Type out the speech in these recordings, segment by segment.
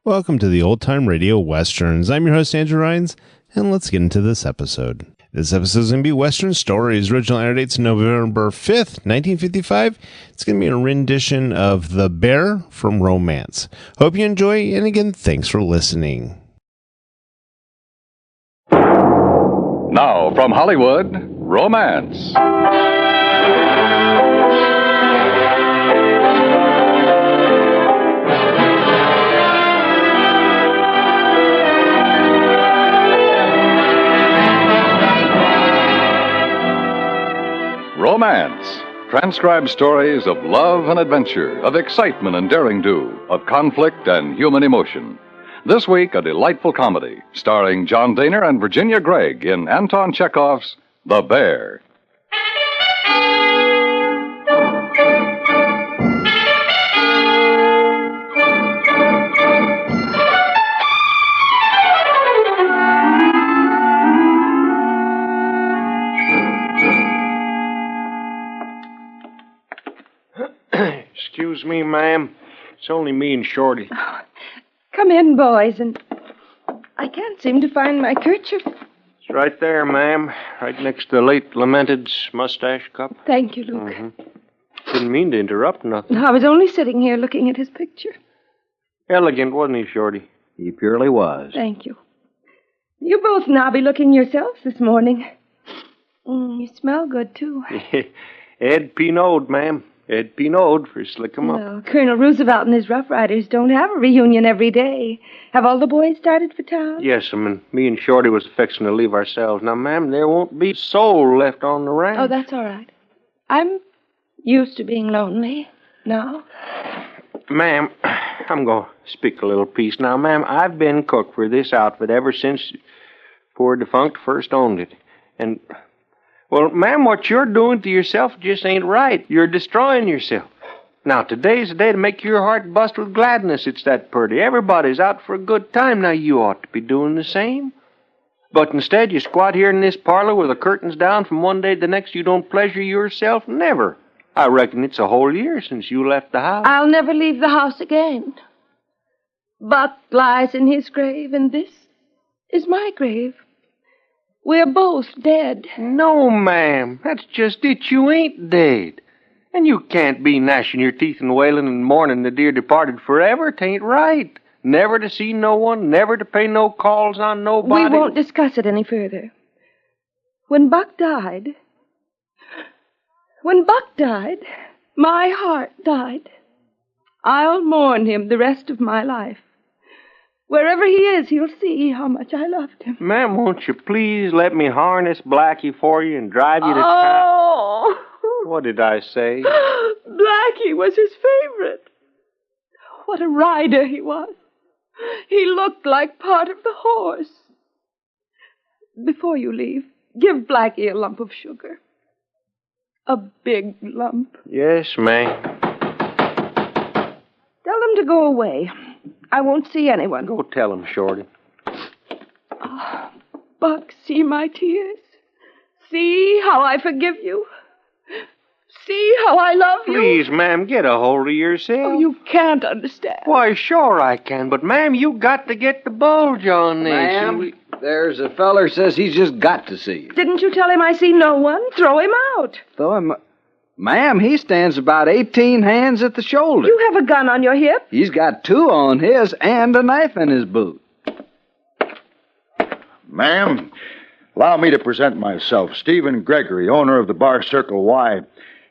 Welcome to the Old Time Radio Westerns. I'm your host, Andrew Rhynes, and let's get into this episode. This episode is going to be Western Stories. Original air date's November 5th, 1955. It's going to be a rendition of The Bear from Romance. Hope you enjoy, and again, thanks for listening. Now, from Hollywood, Romance. Romance. Transcribed stories of love and adventure, of excitement and daring do, of conflict and human emotion. This week, a delightful comedy starring John Dehner and Virginia Gregg in Anton Chekhov's The Bear. Excuse me, ma'am. It's only me and Shorty. Oh, come in, boys, and I can't seem to find my kerchief. It's right there, ma'am. Right next to the late lamented's mustache cup. Thank you, Luke. Didn't mean to interrupt nothing. I was only sitting here looking at his picture. Elegant, wasn't he, Shorty? He purely was. Thank you. You both knobby looking yourselves this morning. You smell good, too. Ed Pinode, ma'am. Ed Pinode for Slick 'em Up. Well, Colonel Roosevelt and his Rough Riders don't have a reunion every day. Have all the boys started for town? Yes, and me and Shorty was fixing to leave ourselves. Now, ma'am, there won't be a soul left on the ranch. Oh, that's all right. I'm used to being lonely now. Ma'am, I'm going to speak a little piece. Now, ma'am, I've been cook for this outfit ever since poor defunct first owned it. And, well, ma'am, what you're doing to yourself just ain't right. You're destroying yourself. Now, today's the day to make your heart bust with gladness. It's that purty. Everybody's out for a good time. Now, you ought to be doing the same. But instead, you squat here in this parlor with the curtains down from one day to the next. You don't pleasure yourself? Never. I reckon it's a whole year since you left the house. I'll never leave the house again. Buck lies in his grave, and this is my grave. We're both dead. No, ma'am. That's just it. You ain't dead. And you can't be gnashing your teeth and wailing and mourning the dear departed forever. 'Tain't right. Never to see no one, never to pay no calls on nobody. We won't discuss it any further. When Buck died, my heart died. I'll mourn him the rest of my life. Wherever he is, he'll see how much I loved him. Ma'am, won't you please let me harness Blackie for you and drive you to town? Oh! What did I say? Blackie was his favorite. What a rider he was. He looked like part of the horse. Before you leave, give Blackie a lump of sugar. A big lump. Yes, ma'am. Tell them to go away. I won't see anyone. Go tell him, Shorty. Oh, Buck, see my tears. See how I forgive you. See how I love you. Please, ma'am, get a hold of yourself. Oh, you can't understand. Why, sure I can, but, ma'am, you got to get the bulge on this. Ma'am, there's a feller says he's just got to see you. Didn't you tell him I see no one? Throw him out. Throw him... Ma'am, he stands about 18 hands at the shoulder. You have a gun on your hip? He's got 2 on his and a knife in his boot. Ma'am, allow me to present myself, Stephen Gregory, owner of the Bar Circle Y.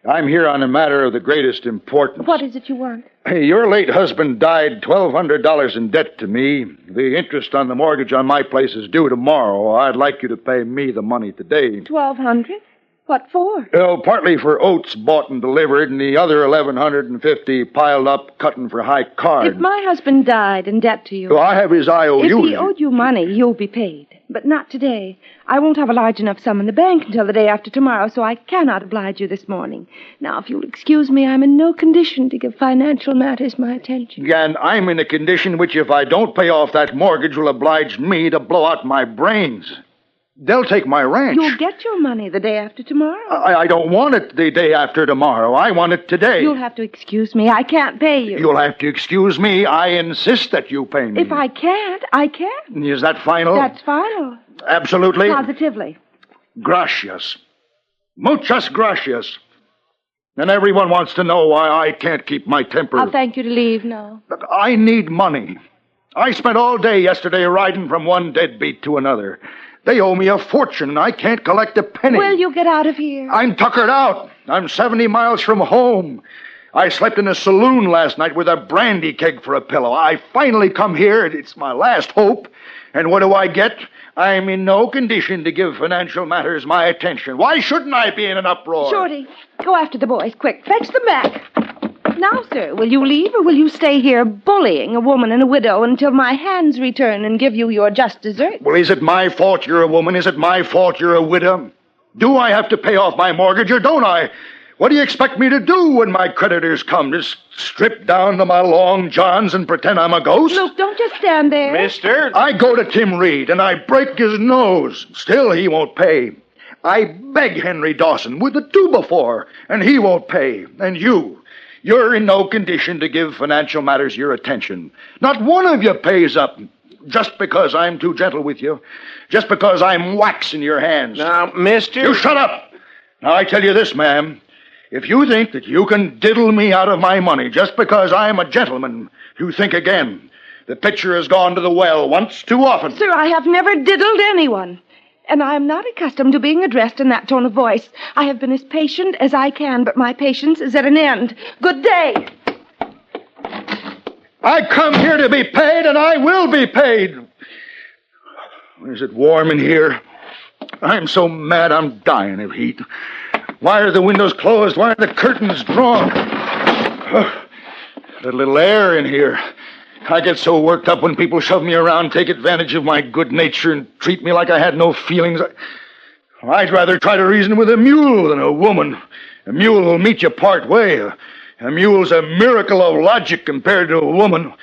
I'm here on a matter of the greatest importance. What is it you want? Hey, your late husband died $1,200 in debt to me. The interest on the mortgage on my place is due tomorrow. I'd like you to pay me the money today. $1,200? What for? Partly for oats bought and delivered, and the other $1,150 piled up, cutting for high card. If my husband died in debt to you... So I have his IOUs. If he owed you money, you'll be paid. But not today. I won't have a large enough sum in the bank until the day after tomorrow, so I cannot oblige you this morning. Now, if you'll excuse me, I'm in no condition to give financial matters my attention. And I'm in a condition which, if I don't pay off that mortgage, will oblige me to blow out my brains. They'll take my ranch. You'll get your money the day after tomorrow. I don't want it the day after tomorrow. I want it today. You'll have to excuse me. I can't pay you. You'll have to excuse me. I insist that you pay me. If I can't, I can't. Is that final? That's final. Absolutely? Positively. Gracias. Muchas gracias. And everyone wants to know why I can't keep my temper. I'll thank you to leave now. Look, I need money. I spent all day yesterday riding from one deadbeat to another. They owe me a fortune, and I can't collect a penny. Will you get out of here? I'm tuckered out. I'm 70 miles from home. I slept in a saloon last night with a brandy keg for a pillow. I finally come here. It's my last hope. And what do I get? I'm in no condition to give financial matters my attention. Why shouldn't I be in an uproar? Shorty, go after the boys. Quick, fetch them back. Now, sir, will you leave or will you stay here bullying a woman and a widow until my hands return and give you your just desert? Well, is it my fault you're a woman? Is it my fault you're a widow? Do I have to pay off my mortgage or don't I? What do you expect me to do when my creditors come? Just strip down to my long johns and pretend I'm a ghost? Look, don't just stand there. Mister? I go to Tim Reed and I break his nose. Still, he won't pay. I beg Henry Dawson with the 2-before, and he won't pay. And you're in no condition to give financial matters your attention. Not one of you pays up. Just because I'm too gentle with you. Just because I'm wax in your hands. Now, mister... You shut up! Now, I tell you this, ma'am. If you think that you can diddle me out of my money just because I'm a gentleman, you think again. The pitcher has gone to the well once too often. Sir, I have never diddled anyone. And I am not accustomed to being addressed in that tone of voice. I have been as patient as I can, but my patience is at an end. Good day. I come here to be paid, and I will be paid. Is it warm in here? I'm so mad I'm dying of heat. Why are the windows closed? Why are the curtains drawn? A little air in here. I get so worked up when people shove me around, take advantage of my good nature, and treat me like I had no feelings. I'd rather try to reason with a mule than a woman. A mule will meet you part way. A mule's a miracle of logic compared to a woman.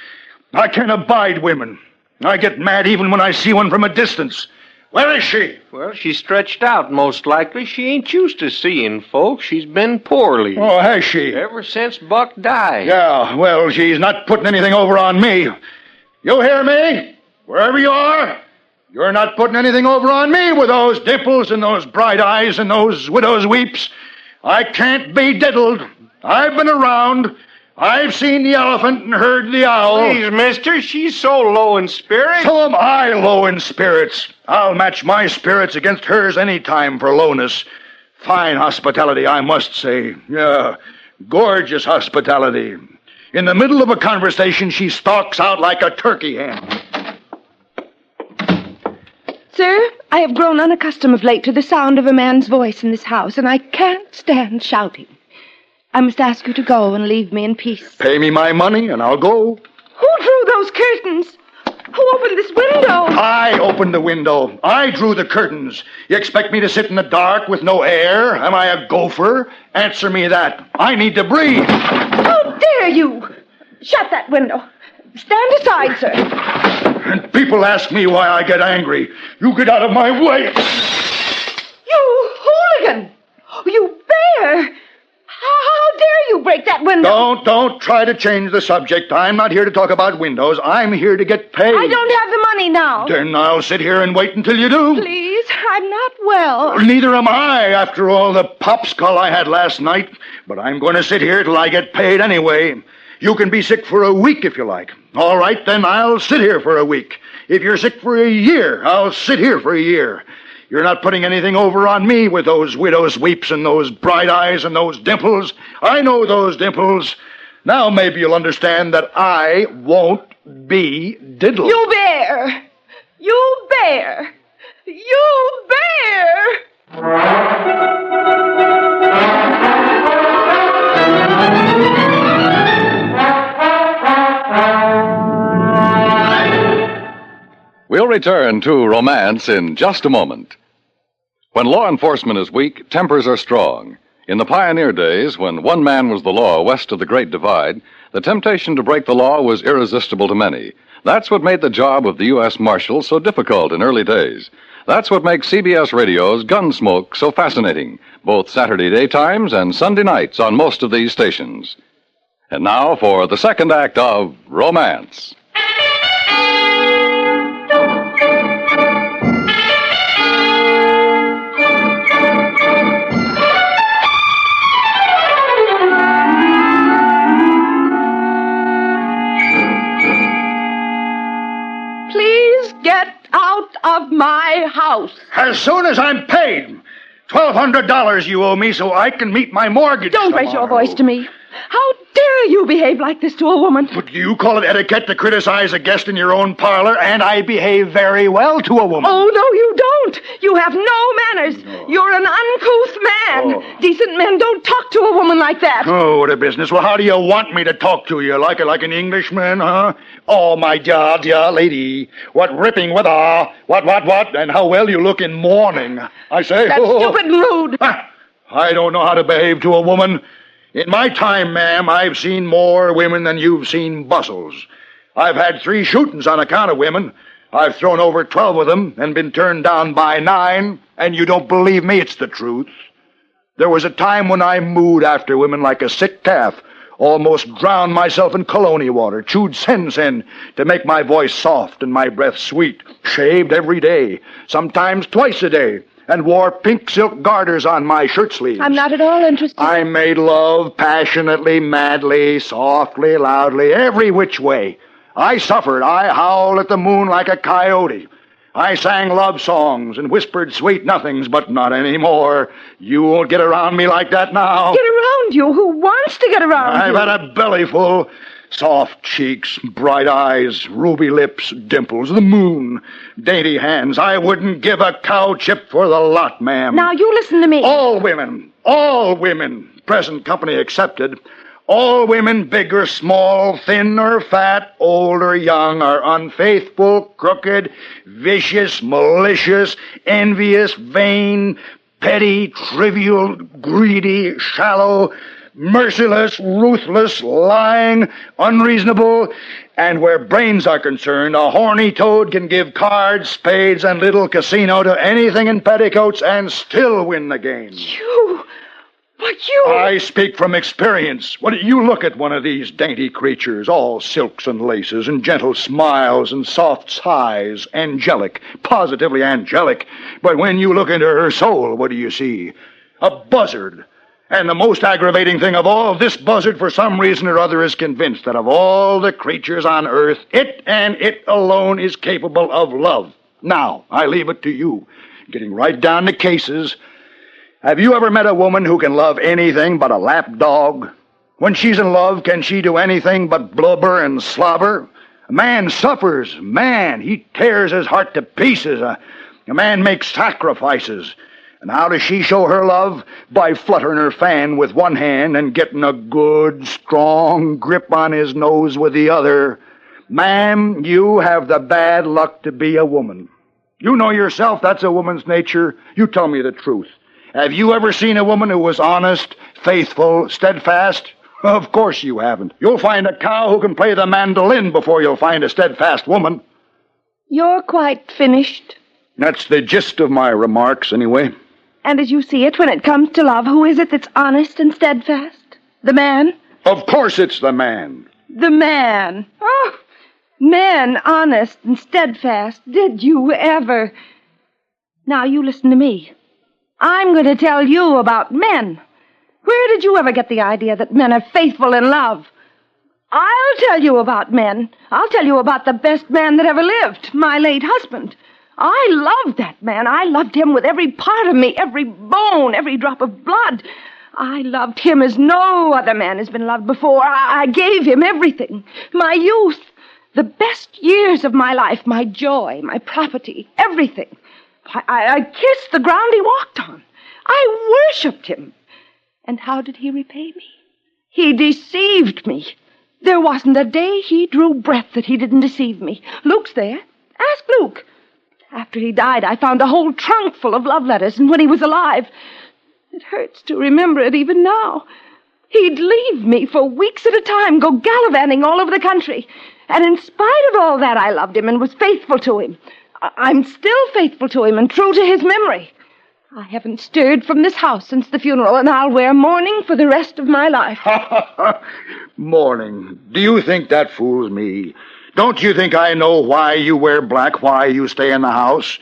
I can't abide women. I get mad even when I see one from a distance. Where is she? Well, she's stretched out, most likely. She ain't used to seeing folks. She's been poorly. Oh, has she? Ever since Buck died. Yeah, well, she's not putting anything over on me. You hear me? Wherever you are, you're not putting anything over on me with those dimples and those bright eyes and those widow's weeps. I can't be diddled. I've been around. I've seen the elephant and heard the owl. Please, mister, she's so low in spirits. So am I low in spirits. I'll match my spirits against hers any time for lowness. Fine hospitality, I must say. Yeah, gorgeous hospitality. In the middle of a conversation, she stalks out like a turkey hen. Sir, I have grown unaccustomed of late to the sound of a man's voice in this house, and I can't stand shouting. I must ask you to go and leave me in peace. Pay me my money, and I'll go. Who drew those curtains? Who opened this window? I opened the window. I drew the curtains. You expect me to sit in the dark with no air? Am I a gopher? Answer me that. I need to breathe. How dare you? Shut that window. Stand aside, sir. And people ask me why I get angry. You get out of my way. You hooligan! You bear! How dare you break that window? Don't try to change the subject. I'm not here to talk about windows. I'm here to get paid. I don't have the money now. Then I'll sit here and wait until you do. Please, I'm not well. Neither am I, after all the popskull I had last night. But I'm going to sit here till I get paid anyway. You can be sick for a week if you like. All right, then I'll sit here for a week. If you're sick for a year, I'll sit here for a year. You're not putting anything over on me with those widow's weeps and those bright eyes and those dimples. I know those dimples. Now maybe you'll understand that I won't be diddled. You bear! You bear! You bear! We'll return to romance in just a moment. When law enforcement is weak, tempers are strong. In the pioneer days, when one man was the law west of the Great Divide, the temptation to break the law was irresistible to many. That's what made the job of the U.S. Marshal so difficult in early days. That's what makes CBS Radio's Gunsmoke so fascinating, both Saturday daytimes and Sunday nights on most of these stations. And now for the second act of Romance. Please get out of my house. As soon as I'm paid. $1,200 you owe me so I can meet my mortgage Don't raise your voice to me. How dare you behave like this to a woman? But you call it etiquette to criticize a guest in your own parlor, and I behave very well to a woman. Oh, no, you don't. You have no manners. No. You're an uncouth man. Oh. Decent men don't talk to a woman like that. Oh, what a business. Well, how do you want me to talk to you? Like an Englishman, huh? Oh, my dear lady. What ripping weather. What? And how well you look in mourning. I say. That's stupid and rude. I don't know how to behave to a woman. In my time, ma'am, I've seen more women than you've seen bustles. I've had 3 shootings on account of women. I've thrown over 12 of them and been turned down by 9, and you don't believe me, it's the truth. There was a time when I mooed after women like a sick calf, almost drowned myself in cologne water, chewed sen to make my voice soft and my breath sweet, shaved every day, sometimes twice a day, and wore pink silk garters on my shirt sleeves. I'm not at all interested. I made love passionately, madly, softly, loudly, every which way. I suffered. I howled at the moon like a coyote. I sang love songs and whispered sweet nothings, but not anymore. You won't get around me like that now. Get around you? Who wants to get around you? I've had a bellyful. Soft cheeks, bright eyes, ruby lips, dimples, the moon, dainty hands. I wouldn't give a cow chip for the lot, ma'am. Now, you listen to me. All women, present company excepted, all women, big or small, thin or fat, old or young, are unfaithful, crooked, vicious, malicious, envious, vain, petty, trivial, greedy, shallow, merciless, ruthless, lying, unreasonable, and where brains are concerned, a horny toad can give cards, spades, and little casino to anything in petticoats and still win the game. I speak from experience. You look at one of these dainty creatures, all silks and laces and gentle smiles and soft sighs, angelic, positively angelic. But when you look into her soul, what do you see? A buzzard. And the most aggravating thing of all, this buzzard, for some reason or other, is convinced that of all the creatures on earth, it and it alone is capable of love. Now, I leave it to you, getting right down to cases. Have you ever met a woman who can love anything but a lap dog? When she's in love, can she do anything but blubber and slobber? A man suffers. Man, he tears his heart to pieces. A man makes sacrifices. And how does she show her love? By fluttering her fan with one hand and getting a good, strong grip on his nose with the other. Ma'am, you have the bad luck to be a woman. You know yourself that's a woman's nature. You tell me the truth. Have you ever seen a woman who was honest, faithful, steadfast? Of course you haven't. You'll find a cow who can play the mandolin before you'll find a steadfast woman. You're quite finished. That's the gist of my remarks, anyway. And as you see it, when it comes to love, who is it that's honest and steadfast? The man? Of course it's the man. The man. Oh, man, honest and steadfast. Did you ever? Now, you listen to me. I'm going to tell you about men. Where did you ever get the idea that men are faithful in love? I'll tell you about men. I'll tell you about the best man that ever lived, my late husband. I loved that man. I loved him with every part of me, every bone, every drop of blood. I loved him as no other man has been loved before. I gave him everything. My youth, the best years of my life, my joy, my property, everything. I kissed the ground he walked on. I worshipped him. And how did he repay me? He deceived me. There wasn't a day he drew breath that he didn't deceive me. Luke's there. Ask Luke. After he died, I found a whole trunk full of love letters, and when he was alive, it hurts to remember it even now. He'd leave me for weeks at a time, go gallivanting all over the country. And in spite of all that, I loved him and was faithful to him. I'm still faithful to him and true to his memory. I haven't stirred from this house since the funeral, and I'll wear mourning for the rest of my life. Mourning. Do you think that fools me? Don't you think I know why you wear black, why you stay in the house?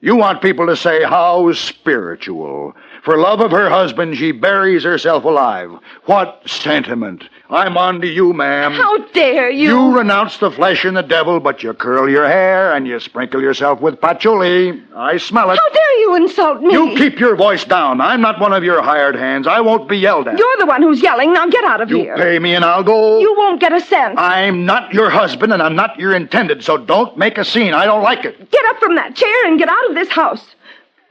You want people to say how spiritual. For love of her husband, she buries herself alive. What sentiment. I'm on to you, ma'am. How dare you? You renounce the flesh and the devil, but you curl your hair and you sprinkle yourself with patchouli. I smell it. How dare you insult me? You keep your voice down. I'm not one of your hired hands. I won't be yelled at. You're the one who's yelling. Now get out of here. You pay me and I'll go. You won't get a cent. I'm not your husband and I'm not your intended, so don't make a scene. I don't like it. Get up from that chair and get out of this house.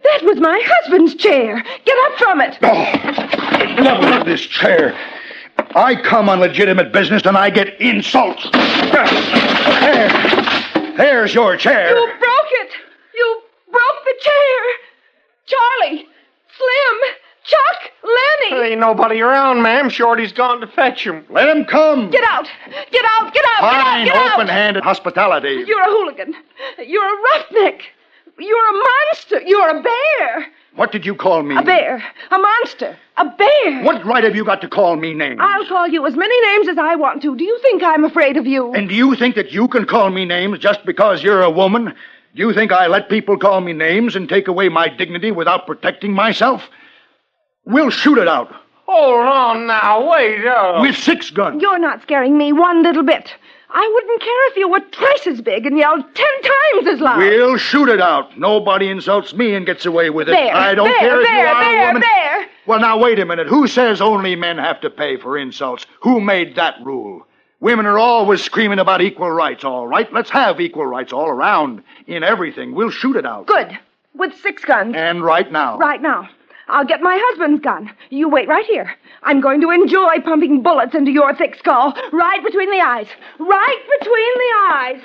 That was my husband's chair. Get up from it. Oh, level of this chair. I come on legitimate business and I get insults. There's your chair. You broke it. You broke the chair. Charlie, Slim, Chuck, Lenny. There ain't nobody around, ma'am. Shorty's gone to fetch him. Let him come. Get out. Get out. Get out. Fine, Get out. open-handed hospitality. You're a hooligan. You're a roughneck. You're a monster. You're a bear. What did you call me? A bear. A monster. A bear. What right have you got to call me names? I'll call you as many names as I want to. Do you think I'm afraid of you? And do you think that you can call me names just because you're a woman? Do you think I let people call me names and take away my dignity without protecting myself? We'll shoot it out. Hold on now. Wait up. With 6 guns. You're not scaring me one little bit. I wouldn't care if you were twice as big and yelled 10 times as loud. We'll shoot it out. Nobody insults me and gets away with it. There, I don't care if you are a woman. There. Well, now, wait a minute. Who says only men have to pay for insults? Who made that rule? Women are always screaming about equal rights, all right? Let's have equal rights all around in everything. We'll shoot it out. Good. With 6 guns. And right now. Right now. I'll get my husband's gun. You wait right here. I'm going to enjoy pumping bullets into your thick skull. Right between the eyes. Right between the eyes.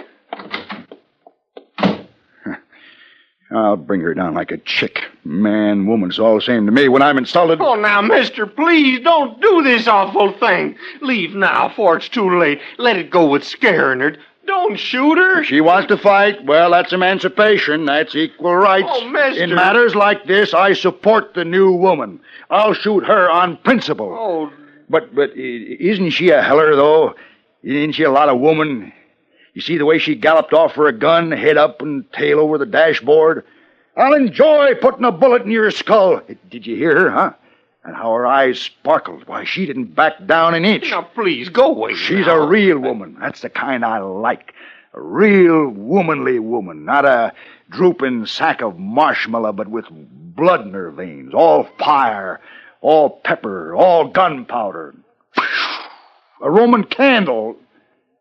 I'll bring her down like a chick. Man, woman, it's all the same to me when I'm insulted. Oh, now, mister, please don't do this awful thing. Leave now, for it's too late. Let it go with scaring her. Don't shoot her. If she wants to fight, well, that's emancipation. That's equal rights. Oh, mister. In matters like this, I support the new woman. I'll shoot her on principle. Oh. But isn't she a heller, though? Isn't she a lot of woman? You see the way she galloped off for a gun, head up and tail over the dashboard? I'll enjoy putting a bullet in your skull. Did you hear her, huh? And how her eyes sparkled. Why, she didn't back down an inch. Now, please, go away. She's now. a real woman. That's the kind I like. A real womanly woman. Not a drooping sack of marshmallow, but with blood in her veins. All fire, all pepper, all gunpowder. A Roman candle.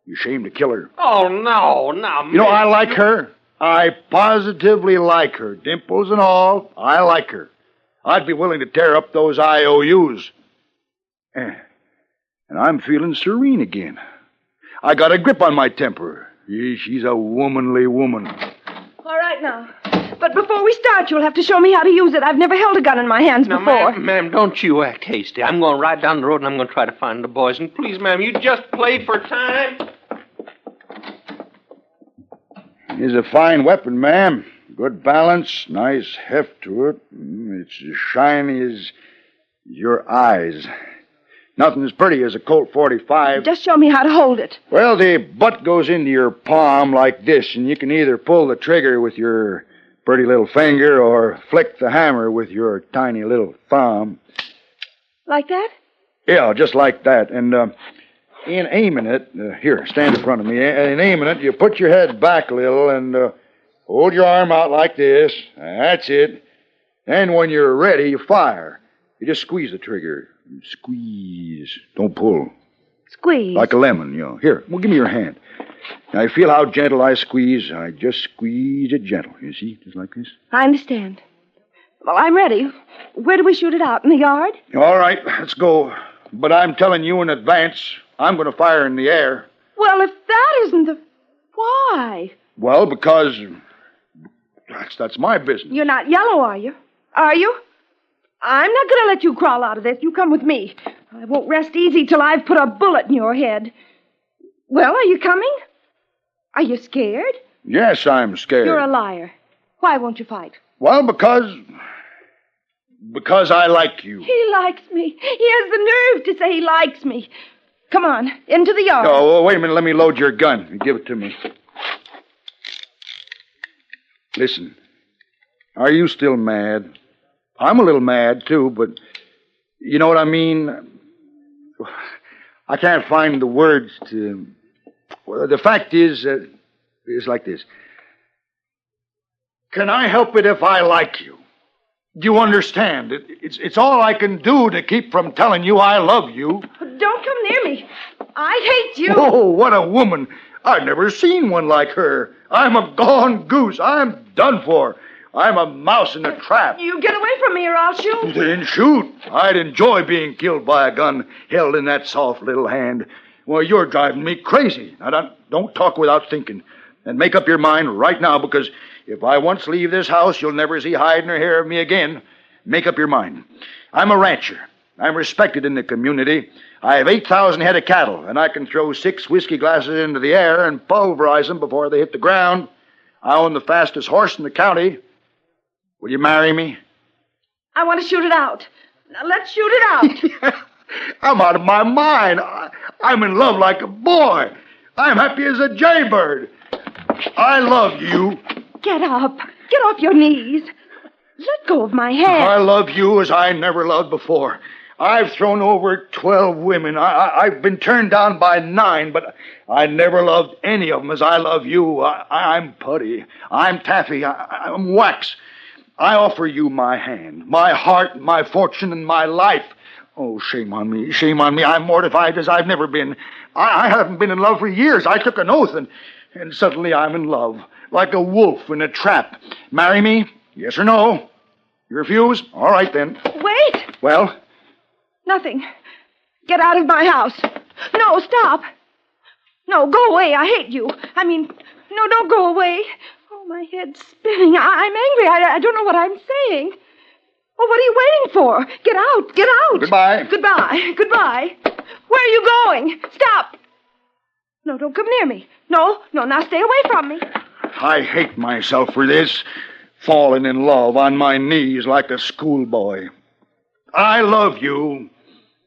You ashamed to kill her. Oh, no, now, You know, I like her. I positively like her. Dimples and all, I like her. I'd be willing to tear up those IOUs. And I'm feeling serene again. I got a grip on my temper. She's a womanly woman. All right now. But before we start, you'll have to show me how to use it. I've never held a gun in my hands now, before. Ma'am, don't you act hasty. I'm going right down the road and I'm going to try to find the boys. And please, ma'am, you just play for time. It's a fine weapon, ma'am. Good balance, nice heft to it. It's as shiny as your eyes. Nothing as pretty as a Colt 45. Just show me how to hold it. Well, the butt goes into your palm like this, and you can either pull the trigger with your pretty little finger or flick the hammer with your tiny little thumb. Like that? Yeah, just like that. And in aiming it, here, stand in front of me. In aiming it, you put your head back a little and hold your arm out like this. That's it. And when you're ready, you fire. You just squeeze the trigger. Squeeze. Don't pull. Squeeze. Like a lemon, you know. Here, well, give me your hand. Now, you feel how gentle I squeeze? I just squeeze it gentle. You see, just like this. I understand. Well, I'm ready. Where do we shoot it out? In the yard? All right, let's go. But I'm telling you in advance, I'm going to fire in the air. Well, if that isn't the... Why? Well, because that's my business. You're not yellow, are you? Are you? I'm not going to let you crawl out of this. You come with me. I won't rest easy till I've put a bullet in your head. Well, are you coming? Are you scared? Yes, I'm scared. You're a liar. Why won't you fight? Well, because I like you. He likes me. He has the nerve to say he likes me. Come on, into the yard. Oh, wait a minute. Let me load your gun. Give it to me. Listen, are you still mad? I'm a little mad, too, but you know what I mean? I can't find the words to... Well, the fact is like this. Can I help it if I like you? Do you understand? It's all I can do to keep from telling you I love you. Don't come near me. I hate you. Oh, what a woman. I've never seen one like her. I'm a gone goose. I'm done for. I'm a mouse in a trap. You get away from me or I'll shoot. Then shoot. I'd enjoy being killed by a gun held in that soft little hand. Well, you're driving me crazy. Now, don't talk without thinking. And make up your mind right now, because if I once leave this house, you'll never see hide nor hair of me again. Make up your mind. I'm a rancher. I'm respected in the community. I have 8,000 head of cattle, and I can throw 6 whiskey glasses into the air and pulverize them before they hit the ground. I own the fastest horse in the county. Will you marry me? I want to shoot it out. Now, let's shoot it out. I'm out of my mind. I'm in love like a boy. I'm happy as a jaybird. I love you. Get up. Get off your knees. Let go of my hand. I love you as I never loved before. I've thrown over 12 women. I've been turned down by 9, but I never loved any of them as I love you. I'm putty. I'm taffy. I'm wax. I offer you my hand, my heart, my fortune, and my life. Oh, shame on me. Shame on me. I'm mortified as I've never been. I haven't been in love for years. I took an oath, and suddenly I'm in love, like a wolf in a trap. Marry me? Yes or no? You refuse? All right, then. Wait. Well? Nothing. Get out of my house. No, stop. No, go away. I hate you. I mean, no, don't go away. Oh, my head's spinning. I'm angry. I don't know what I'm saying. Oh, what are you waiting for? Get out. Get out. Goodbye. Goodbye. Goodbye. Where are you going? Stop. No, don't come near me. No, now stay away from me. I hate myself for this. Falling in love on my knees like a schoolboy. I love you.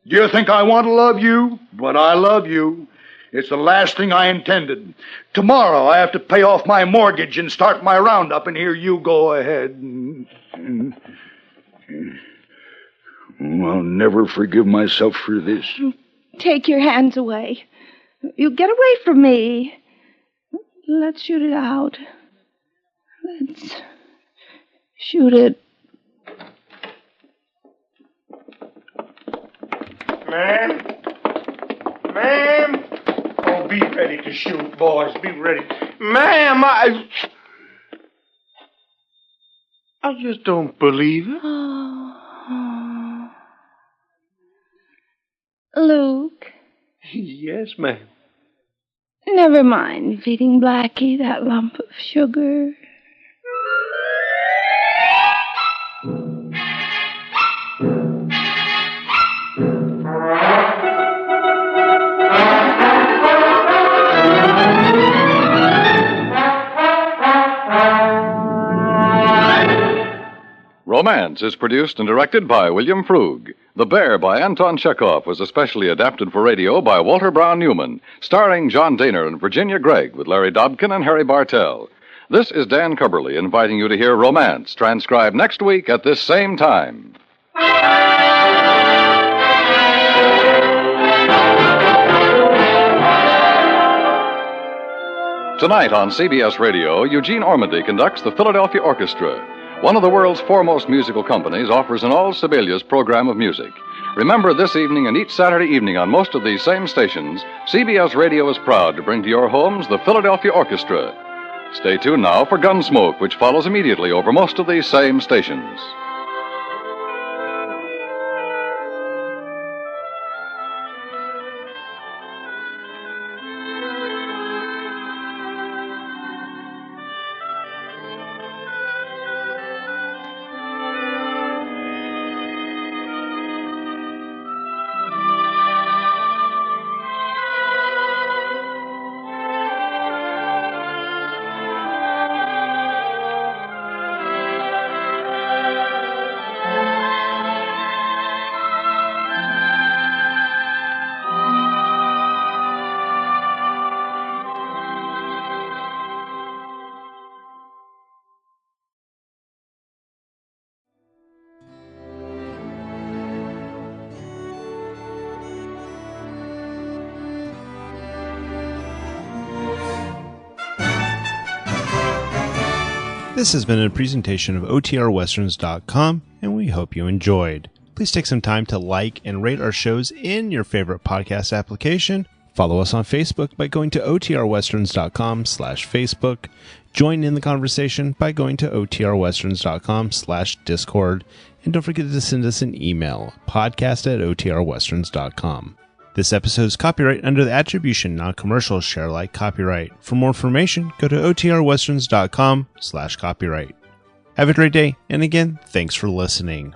Do you think I want to love you? But I love you. It's the last thing I intended. Tomorrow I have to pay off my mortgage and start my roundup, and here you go ahead. I'll never forgive myself for this. Take your hands away. You get away from me. Let's shoot it out. Let's shoot it. Ma'am. Oh, be ready to shoot, boys. Be ready. Ma'am, I just don't believe it. Oh. Luke. Yes, ma'am. Never mind feeding Blackie that lump of sugar. Romance is produced and directed by William Frug. The Bear by Anton Chekhov was especially adapted for radio by Walter Brown Newman, starring John Daner and Virginia Gregg with Larry Dobkin and Harry Bartell. This is Dan Cubberly inviting you to hear Romance, transcribed next week at this same time. Tonight on CBS Radio, Eugene Ormandy conducts the Philadelphia Orchestra. One of the world's foremost musical companies offers an all Sibelius program of music. Remember, this evening and each Saturday evening on most of these same stations, CBS Radio is proud to bring to your homes the Philadelphia Orchestra. Stay tuned now for Gunsmoke, which follows immediately over most of these same stations. This has been a presentation of OTRWesterns.com, and we hope you enjoyed. Please take some time to like and rate our shows in your favorite podcast application. Follow us on Facebook by going to OTRWesterns.com/Facebook. Join in the conversation by going to OTRWesterns.com/Discord. And don't forget to send us an email, podcast@OTRWesterns.com. This episode is copyright under the Attribution Non-Commercial Share Alike copyright. For more information, go to OTRWesterns.com/copyright. Have a great day, and again, thanks for listening.